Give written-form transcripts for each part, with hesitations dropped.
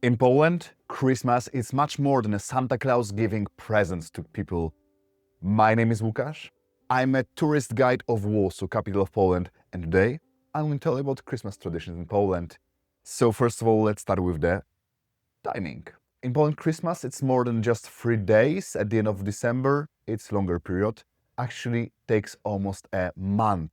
In Poland, Christmas is much more than a Santa Claus giving presents to people. My name is Łukasz. I'm a tourist guide of Warsaw, capital of Poland, and today I'm going to tell you about Christmas traditions in Poland. So first of all, let's start with the timing. In Poland, Christmas, it's more than just 3 days at the end of December. It's a longer period. Actually takes almost a month.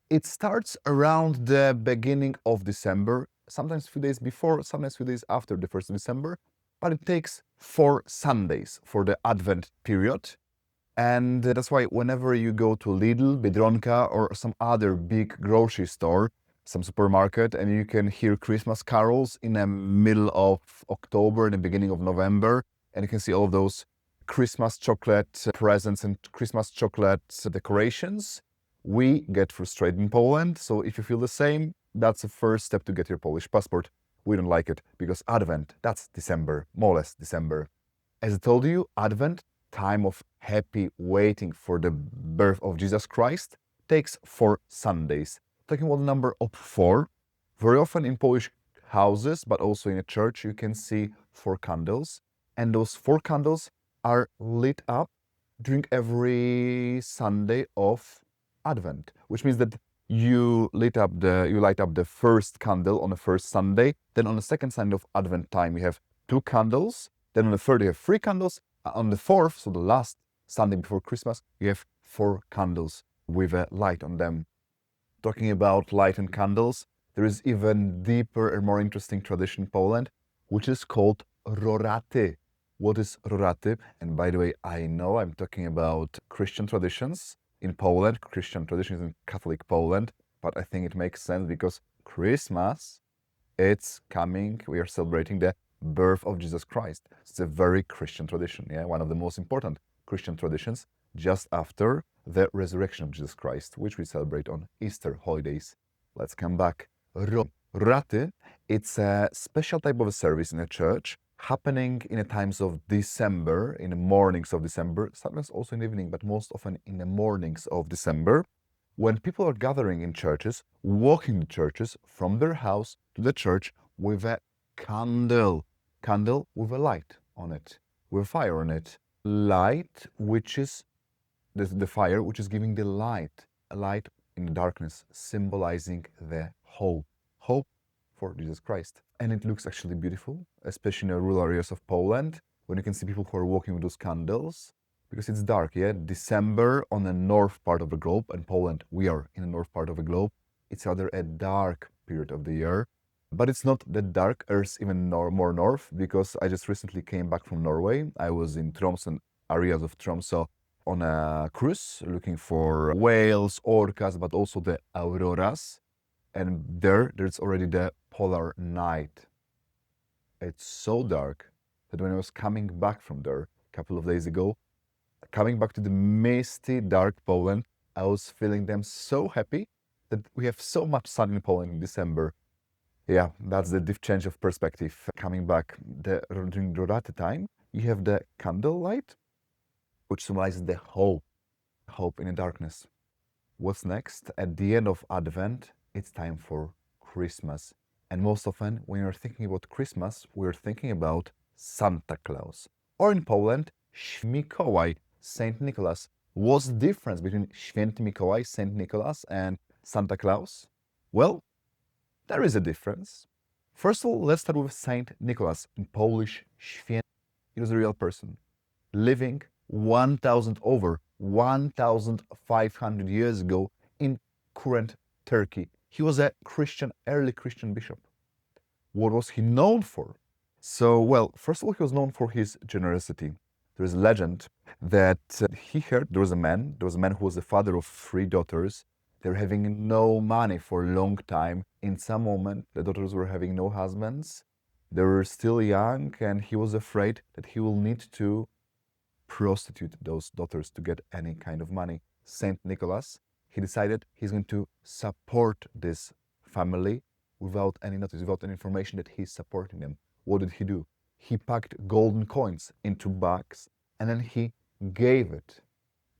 It starts around the beginning of December, sometimes a few days before, sometimes a few days after the 1st of December, but it takes 4 Sundays for the Advent period. And that's why whenever you go to Lidl, Biedronka, or some other big grocery store, some supermarket, and you can hear Christmas carols in the middle of October and the beginning of November, and you can see all of those Christmas chocolate presents and Christmas chocolate decorations. We get frustrated in Poland, so if you feel the same, that's the first step to get your Polish passport. We don't like it because Advent, that's December, more or less December. As I told you, Advent, time of happy waiting for the birth of Jesus Christ, takes 4 Sundays. Talking about the number of 4, very often in Polish houses, but also in a church, you can see 4 candles, and those 4 candles are lit up during every Sunday of Advent, which means that you light up the first candle on the first Sunday, then on the second Sunday of Advent time you have 2 candles, then on the third you have 3 candles, on the fourth, so the last Sunday before Christmas, you have 4 candles with a light on them. Talking about light and candles, there is even deeper and more interesting tradition in Poland, which is called roraty. What is roraty? And by the way, I know I'm talking about Christian traditions in Poland, Christian traditions in Catholic Poland, but I think it makes sense because Christmas, it's coming, we are celebrating the birth of Jesus Christ. It's a very Christian tradition, yeah, one of the most important Christian traditions, just after the resurrection of Jesus Christ, which we celebrate on Easter holidays. Let's come back. Roraty, it's a special type of a service in a church happening in the times of December, in the mornings of December, sometimes also in the evening, but most often in the mornings of December, when people are gathering in churches, walking the churches from their house to the church with a candle with a light on it, with fire on it. Light, which is the fire, which is giving the light, a light in the darkness, symbolizing the hope for Jesus Christ. And it looks actually beautiful, especially in the rural areas of Poland, when you can see people who are walking with those candles, because it's dark, yeah? December on the north part of the globe, and Poland, we are in the north part of the globe. It's rather a dark period of the year, but it's not that dark, there's even more north, because I just recently came back from Norway. I was in Tromsø, areas of Tromsø, on a cruise, looking for whales, orcas, but also the auroras. And there's already the polar night. It's so dark that when I was coming back from there a couple of days ago, coming back to the misty, dark Poland, I was feeling them so happy that we have so much sun in Poland in December. Yeah, that's the deep change of perspective. Coming back during Roraty time, you have the candle light, which symbolizes the hope in the darkness. What's next? At the end of Advent, it's time for Christmas. And most often, when you're thinking about Christmas, we're thinking about Santa Claus. Or in Poland, Mikołaj, Saint Nicholas. What's the difference between Święty Mikołaj, Saint Nicholas, and Santa Claus? Well, there is a difference. First of all, let's start with Saint Nicholas. In Polish, Święty. He was a real person, living over 1,500 years ago in current Turkey. He was a early Christian bishop. What was he known for? So, well, first of all, he was known for his generosity. There is a legend that he heard there was a man who was the father of 3 daughters. They were having no money for a long time. In some moment, the daughters were having no husbands. They were still young, and he was afraid that he will need to prostitute those daughters to get any kind of money. Saint Nicholas, he decided he's going to support this family without any notice, without any information that he's supporting them. What did he do? He packed golden coins into bags, and then he gave it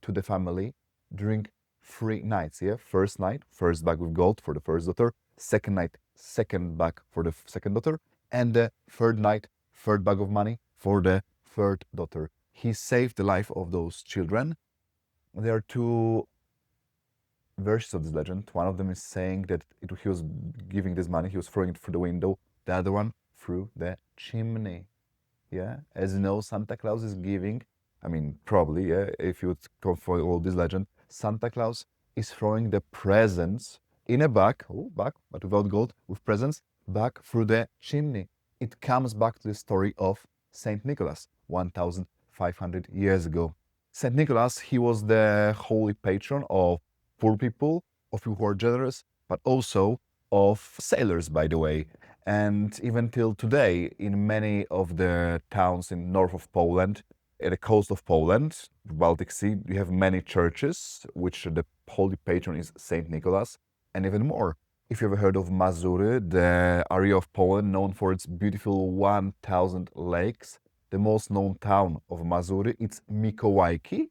to the family during 3 nights. Yeah, first night, first bag with gold for the first daughter. Second night, second bag for the second daughter. And the third night, third bag of money for the third daughter. He saved the life of those children. There are two versions of this legend. One of them is saying that he was giving this money, he was throwing it through the window. The other one through the chimney. Yeah, as you know, Santa Claus is giving, I mean, probably, yeah, if you would go for all this legend, Santa Claus is throwing the presents in a bag, but without gold, with presents, back through the chimney. It comes back to the story of Saint Nicholas, 1,500 years ago. Saint Nicholas, he was the holy patron of poor people, of people who are generous, but also of sailors, by the way. And even till today, in many of the towns in north of Poland, at the coast of Poland, Baltic Sea, you have many churches, which the holy patron is Saint Nicholas. And even more, if you ever heard of Mazury, the area of Poland known for its beautiful 1,000 lakes, the most known town of Mazury, it's Mikołajki.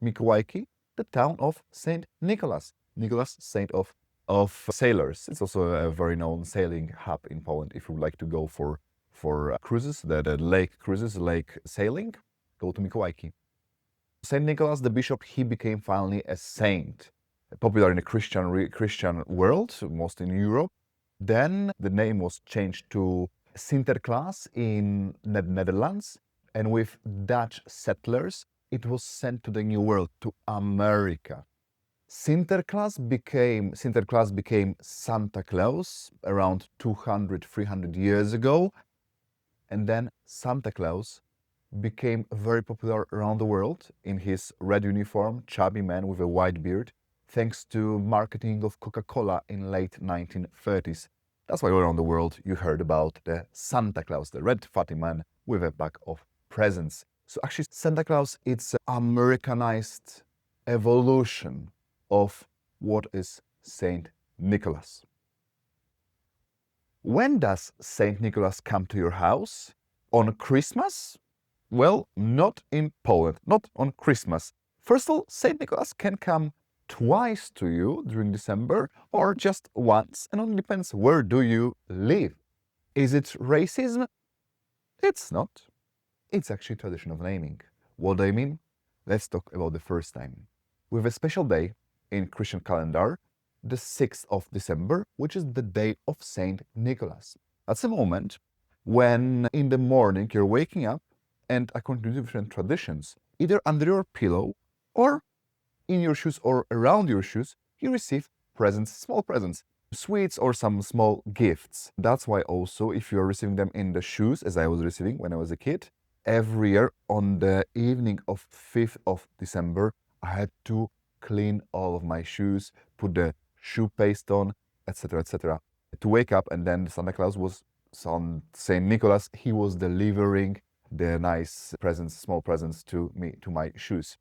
Mikołajki, the town of Saint Nicholas. Nicholas, saint of sailors. It's also a very known sailing hub in Poland. If you would like to go for cruises, the lake cruises, lake sailing, go to Mikołajki. Saint Nicholas, the bishop, he became finally a saint, popular in the Christian world, mostly in Europe. Then the name was changed to Sinterklaas in the Netherlands, and with Dutch settlers, it was sent to the New World, to America. Sinterklaas became Santa Claus around 200, 300 years ago. And then Santa Claus became very popular around the world in his red uniform, chubby man with a white beard, thanks to marketing of Coca-Cola in late 1930s. That's why around the world you heard about the Santa Claus, the red fatty man with a bag of presents. So actually Santa Claus, it's an Americanized evolution of what is Saint Nicholas. When does Saint Nicholas come to your house? On Christmas? Well, not in Poland, not on Christmas. First of all, Saint Nicholas can come twice to you during December or just once, and only depends where do you live. Is it racism? It's not. It's actually tradition of naming. What do I mean? Let's talk about the first time. With a special day in Christian calendar, the 6th of December, which is the day of Saint Nicholas. That's a moment when in the morning you're waking up and according to different traditions, either under your pillow or in your shoes or around your shoes, you receive presents, small presents, sweets or some small gifts. That's why also if you're receiving them in the shoes, as I was receiving when I was a kid, every year on the evening of 5th of December, I had to clean all of my shoes, put the shoe paste on, etc., to wake up, and then Santa Claus was on Saint Nicholas. He was delivering the nice presents, small presents to me, to my shoes.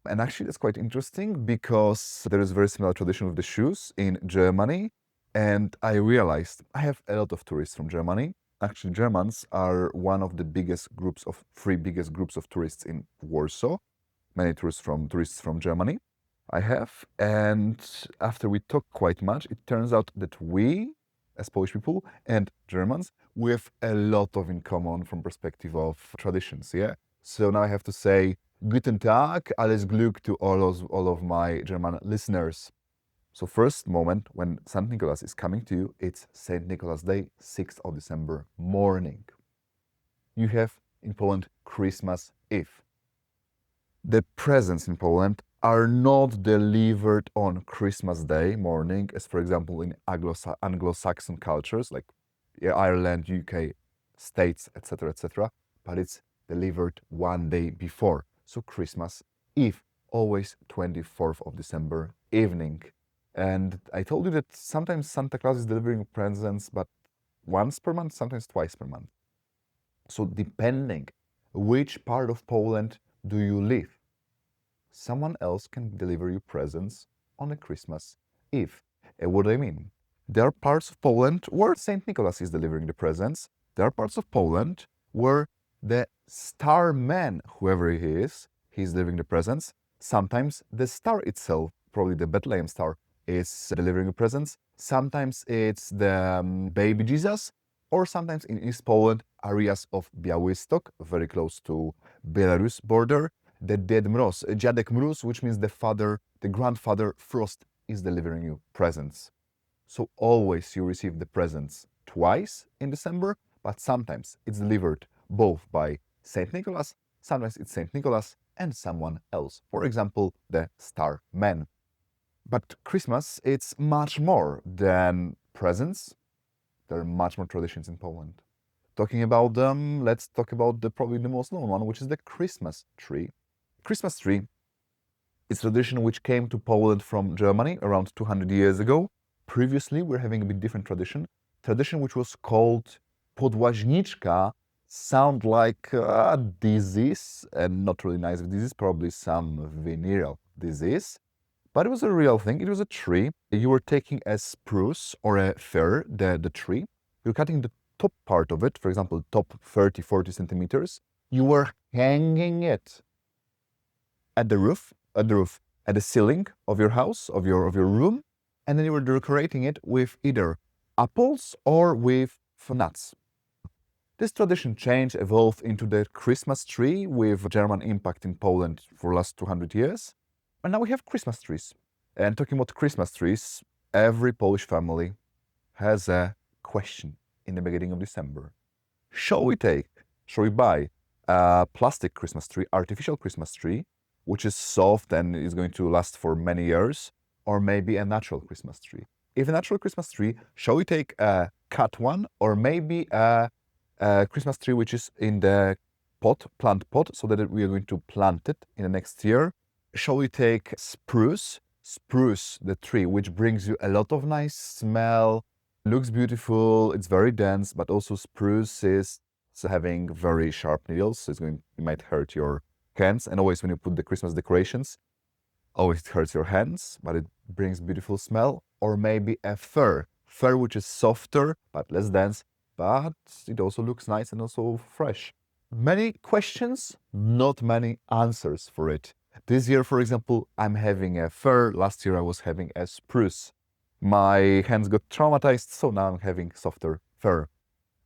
And actually that's quite interesting because there is a very similar tradition with the shoes in Germany. And I realized I have a lot of tourists from Germany. Actually, Germans are one of the three biggest groups of tourists in Warsaw. Many tourists from Germany I have. And after we talk quite much, it turns out that we, as Polish people and Germans, we have a lot of in common from perspective of traditions, yeah? So now I have to say, Guten Tag, alles Glück to all of my German listeners. So first moment when Saint Nicholas is coming to you, it's Saint Nicholas Day, 6th of December morning. You have in Poland Christmas Eve. The presents in Poland are not delivered on Christmas Day morning, as for example in Anglo-Saxon cultures like Ireland, UK, States, etc., but it's delivered one day before. So Christmas Eve, always 24th of December evening. And I told you that sometimes Santa Claus is delivering presents, but once per month, sometimes twice per month. So depending which part of Poland do you live, someone else can deliver you presents on a Christmas Eve. And what do I mean? There are parts of Poland where Saint Nicholas is delivering the presents. There are parts of Poland where the star man, whoever he is, he's delivering the presents. Sometimes the star itself, probably the Bethlehem star, is delivering the presents. Sometimes it's the baby Jesus, or sometimes in East Poland, areas of Białystok, very close to Belarus border, the Ded Mróz, Dziadek Mróz, which means the father, the grandfather Frost is delivering you presents. So always you receive the presents twice in December, but sometimes it's delivered both by Saint Nicholas, sometimes it's Saint Nicholas and someone else. For example, the Star Man. But Christmas, it's much more than presents. There are much more traditions in Poland. Talking about them, let's talk about probably the most known one, which is the Christmas tree. Christmas tree is a tradition which came to Poland from Germany around 200 years ago. Previously, we're having a bit different tradition which was called podłażniczka, sound like a disease, and not really nice disease, probably some venereal disease. But it was a real thing. It was a tree. You were taking a spruce or a fir, the tree. You're cutting the top part of it, for example, top 30, 40 centimeters. You were hanging it at the roof, at the ceiling of your house, of your room, and then you were decorating it with either apples or with nuts. This tradition changed, evolved into the Christmas tree with German impact in Poland for the last 200 years. And now we have Christmas trees. And talking about Christmas trees, every Polish family has a question in the beginning of December. Shall we buy a plastic Christmas tree, artificial Christmas tree, which is soft and is going to last for many years, or maybe a natural Christmas tree? If a natural Christmas tree, shall we take a cut one, or maybe a Christmas tree which is in the plant pot, so that we are going to plant it in the next year? Shall we take spruce, the tree, which brings you a lot of nice smell, looks beautiful, it's very dense, but also spruce is having very sharp needles, so it might hurt your hands. And always when you put the Christmas decorations, always it hurts your hands, but it brings beautiful smell. Or maybe a fir which is softer but less dense, but it also looks nice and also fresh. Many questions, not many answers for it. This year, for example, I'm having a fir. Last year I was having a spruce. My hands got traumatized, so now I'm having softer fir.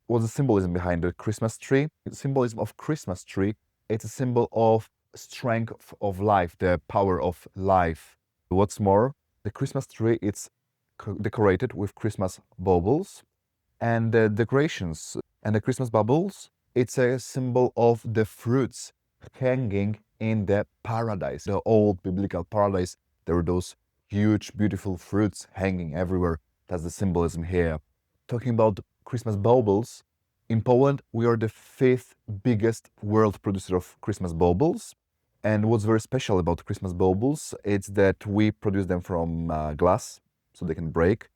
What's the symbolism behind the Christmas tree? The symbolism of Christmas tree, it's a symbol of strength of life, the power of life. What's more, the Christmas tree, it's decorated with Christmas baubles, and the decorations and the Christmas baubles, it's a symbol of the fruits hanging in the paradise, the old biblical paradise. There were those huge, beautiful fruits hanging everywhere. That's the symbolism here. Talking about Christmas baubles, in Poland, we are the 5th biggest world producer of Christmas baubles. And what's very special about Christmas baubles, it's that we produce them from glass, so they can break,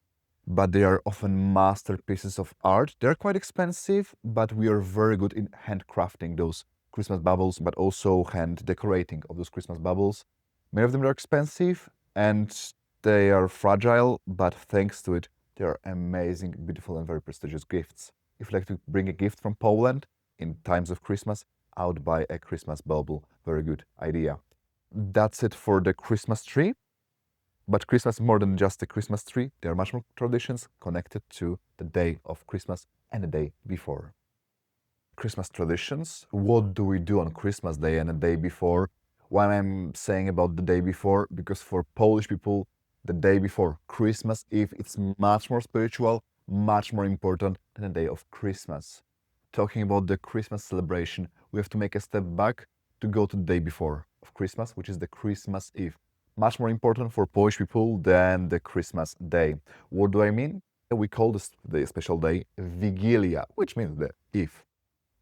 but they are often masterpieces of art. They're quite expensive, but we are very good in handcrafting those Christmas baubles, but also hand decorating of those Christmas baubles. Many of them are expensive and they are fragile, but thanks to it, they are amazing, beautiful, and very prestigious gifts. If you like to bring a gift from Poland in times of Christmas, I would buy a Christmas bauble. Very good idea. That's it for the Christmas tree. But Christmas is more than just a Christmas tree. There are much more traditions connected to the day of Christmas and the day before. Christmas traditions. What do we do on Christmas Day and the day before? Why I'm saying about the day before? Because for Polish people, the day before Christmas Eve, it's much more spiritual, much more important than the day of Christmas. Talking about the Christmas celebration, we have to make a step back to go to the day before of Christmas, which is the Christmas Eve. Much more important for Polish people than the Christmas Day. What do I mean? We call this the special day Wigilia, which means the Eve.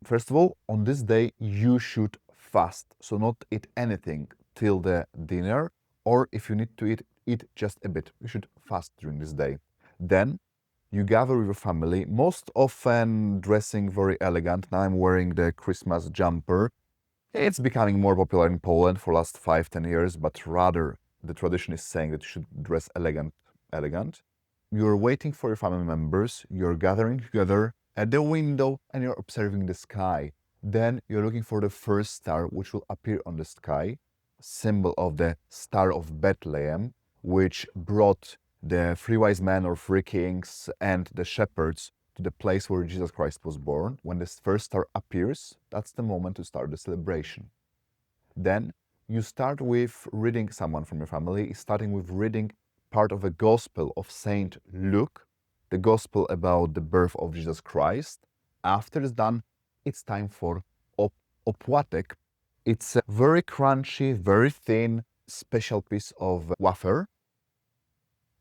First of all, on this day, you should fast. So not eat anything till the dinner, or if you need to eat just a bit. You should fast during this day. Then you gather with your family, most often dressing very elegant. Now I'm wearing the Christmas jumper. It's becoming more popular in Poland for the last 5-10 years, but rather the tradition is saying that you should dress elegant. You're waiting for your family members, you're gathering together at the window and you're observing the sky. Then you're looking for the first star which will appear on the sky, symbol of the Star of Bethlehem, which brought the 3 wise men or 3 kings and the shepherds to the place where Jesus Christ was born. When the first star appears, that's the moment to start the celebration. Then you start with reading someone from your family, starting with reading part of a gospel of Saint Luke, the gospel about the birth of Jesus Christ. After it's done, it's time for opłatek. It's a very crunchy, very thin, special piece of wafer.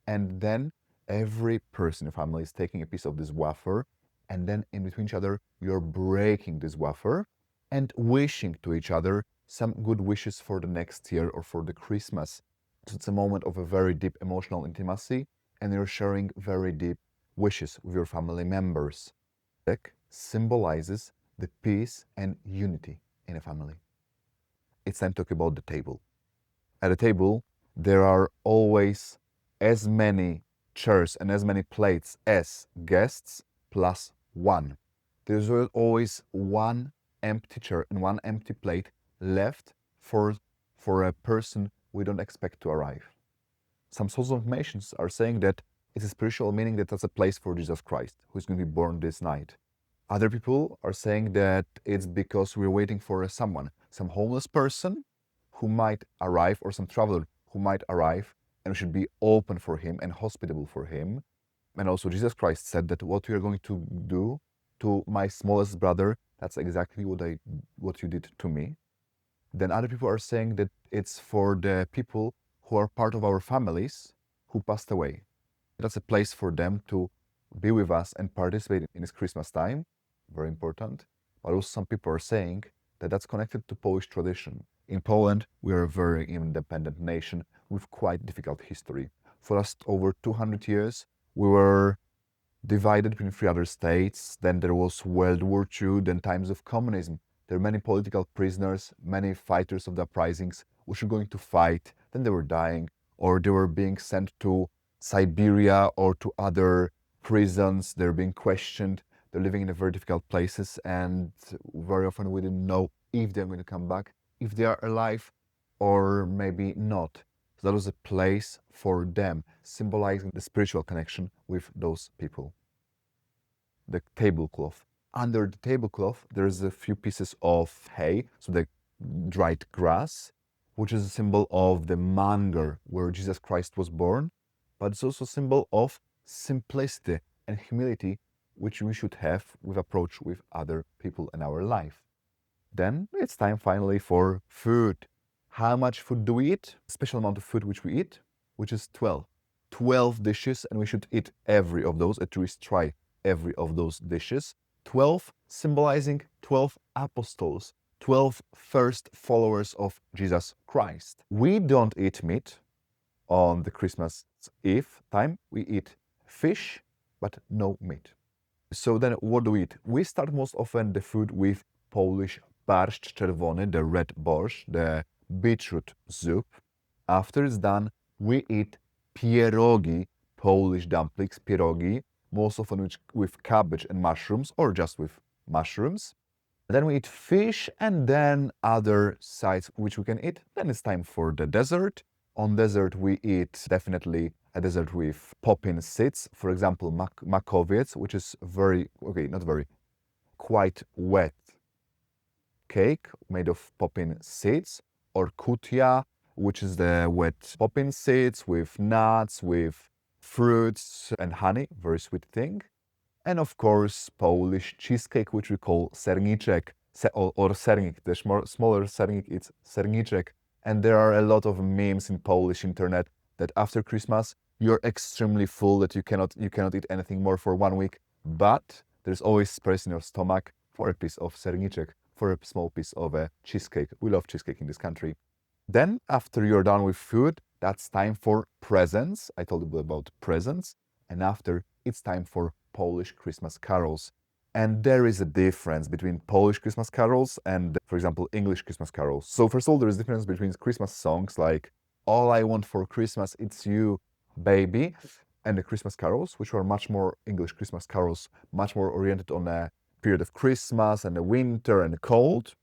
And then every person in the family is taking a piece of this wafer, and then in between each other, you're breaking this wafer and wishing to each other some good wishes for the next year or for the Christmas. So it's a moment of a very deep emotional intimacy, and you're sharing very deep wishes with your family members. Deck symbolizes the peace and unity in a family. It's time to talk about the table. At a table, there are always as many chairs and as many plates as guests plus one. There's always one empty chair and one empty plate left for a person we don't expect to arrive. Some sources of information are saying that it's a spiritual meaning, that that's a place for Jesus Christ, who's going to be born this night. Other people are saying that it's because we're waiting for someone, some homeless person who might arrive, or some traveler who might arrive, and we should be open for him and hospitable for him. And also Jesus Christ said that what we are going to do to my smallest brother, that's exactly what you did to me. Then other people are saying that it's for the people who are part of our families who passed away. That's a place for them to be with us and participate in this Christmas time, very important. But also some people are saying that that's connected to Polish tradition. In Poland, we are a very independent nation with quite difficult history. For last over 200 years, we were divided between three other states. Then there was World War II, then times of communism. There were many political prisoners, many fighters of the uprisings, which were going to fight, then they were dying, or they were being sent to Siberia or to other prisons. They're being questioned. They're living in very difficult places, and very often we didn't know if they're going to come back, if they are alive, or maybe not. So that was a place for them, symbolizing the spiritual connection with those people. The tablecloth. Under the tablecloth, there's a few pieces of hay, so the dried grass, which is a symbol of the manger where Jesus Christ was born, but it's also a symbol of simplicity and humility, which we should have with approach with other people in our life. Then it's time finally for food. How much food do we eat? A special amount of food which we eat, which is 12. 12 dishes, and we should eat every of those, at least try every of those dishes. 12 symbolizing 12 apostles, 12 first followers of Jesus Christ. We don't eat meat on the Christmas Eve time. We eat fish, but no meat. So then what do we eat? We start most often the food with Polish barszcz czerwony, the red borscht, the beetroot soup. After it's done, we eat pierogi, Polish dumplings, pierogi, most often with cabbage and mushrooms, or just with mushrooms. Then we eat fish, and then other sides which we can eat. Then it's time for the dessert. On dessert, we eat definitely a dessert with poppin seeds, for example, makowiec, which is quite wet cake made of poppin seeds, or kutia, which is the wet poppin seeds with nuts, with fruits and honey, very sweet thing. And of course, Polish cheesecake, which we call serniczek, or sernik. The smaller sernik, it's serniczek. And there are a lot of memes in Polish internet that after Christmas, you're extremely full, that you cannot eat anything more for 1 week. But there's always space in your stomach for a piece of serniczek, for a small piece of a cheesecake. We love cheesecake in this country. Then, after you're done with food, that's time for presents. I told you about presents. And after, it's time for Polish Christmas carols. And there is a difference between Polish Christmas carols and, for example, English Christmas carols. So first of all, there is a difference between Christmas songs like All I Want for Christmas, It's You, Baby, and the Christmas carols, which are much more English Christmas carols, much more oriented on a period of Christmas and the winter and the cold.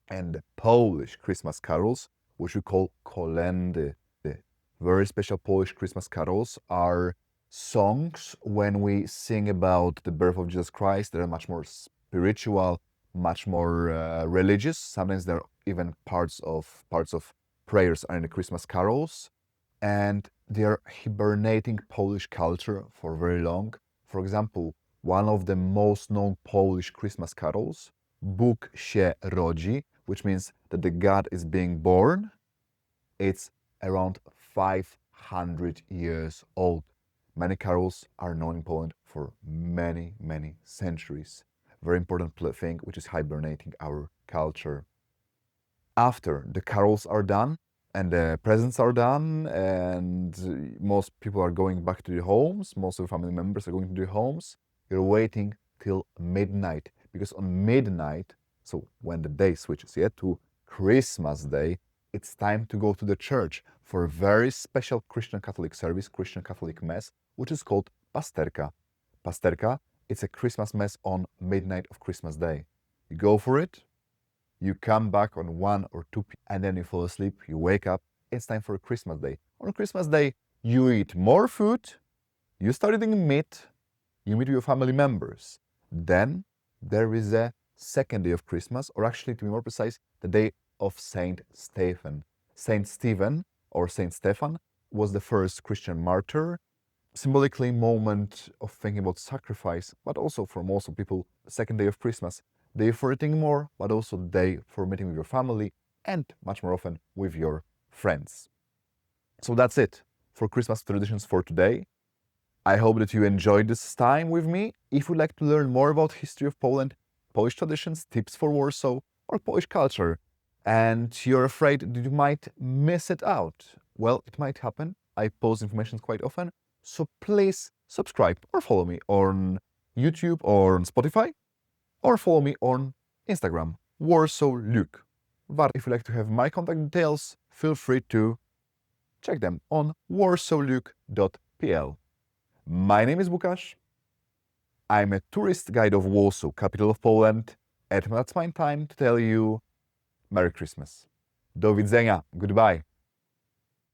And the Polish Christmas carols, which we call kolendy. The very special Polish Christmas carols are songs when we sing about the birth of Jesus Christ. They're much more spiritual, much more religious. Sometimes they're even parts of prayers are in the Christmas carols, and they are hibernating Polish culture for very long. For example, one of the most known Polish Christmas carols, Bóg się rodzi, which means that the God is being born, it's around 500 years old. Many carols are known in Poland for many, many centuries. Very important thing, which is hibernating our culture. After the carols are done and the presents are done and most people are going back to their homes, most of the family members are going to their homes, you're waiting till midnight, because on midnight, so when the day switches to Christmas Day, it's time to go to the church for a very special Christian Catholic service, Christian Catholic Mass, which is called Pasterka. Pasterka, it's a Christmas Mass on midnight of Christmas Day. You go for it, you come back on 1 or 2 p.m. and then you fall asleep, you wake up, it's time for a Christmas Day. On Christmas Day, you eat more food, you start eating meat, you meet your family members. Then there is a second day of Christmas, or actually to be more precise, the day of Saint Stephen. Saint Stephen or Saint Stephen was the first Christian martyr, symbolically moment of thinking about sacrifice, but also for most of people, the second day of Christmas, day for eating more, but also day for meeting with your family and much more often with your friends. So that's it for Christmas traditions for today. I hope that you enjoyed this time with me. If you'd like to learn more about history of Poland, Polish traditions, tips for Warsaw, or Polish culture, and you're afraid that you might miss it out, well, it might happen. I post information quite often, so please subscribe or follow me on YouTube or on Spotify, or follow me on Instagram, warsawluke. But if you'd like to have my contact details, feel free to check them on warsawluke.pl. My name is Łukasz. I'm a tourist guide of Warsaw, capital of Poland, and that's my time to tell you Merry Christmas. Do widzenia. Goodbye.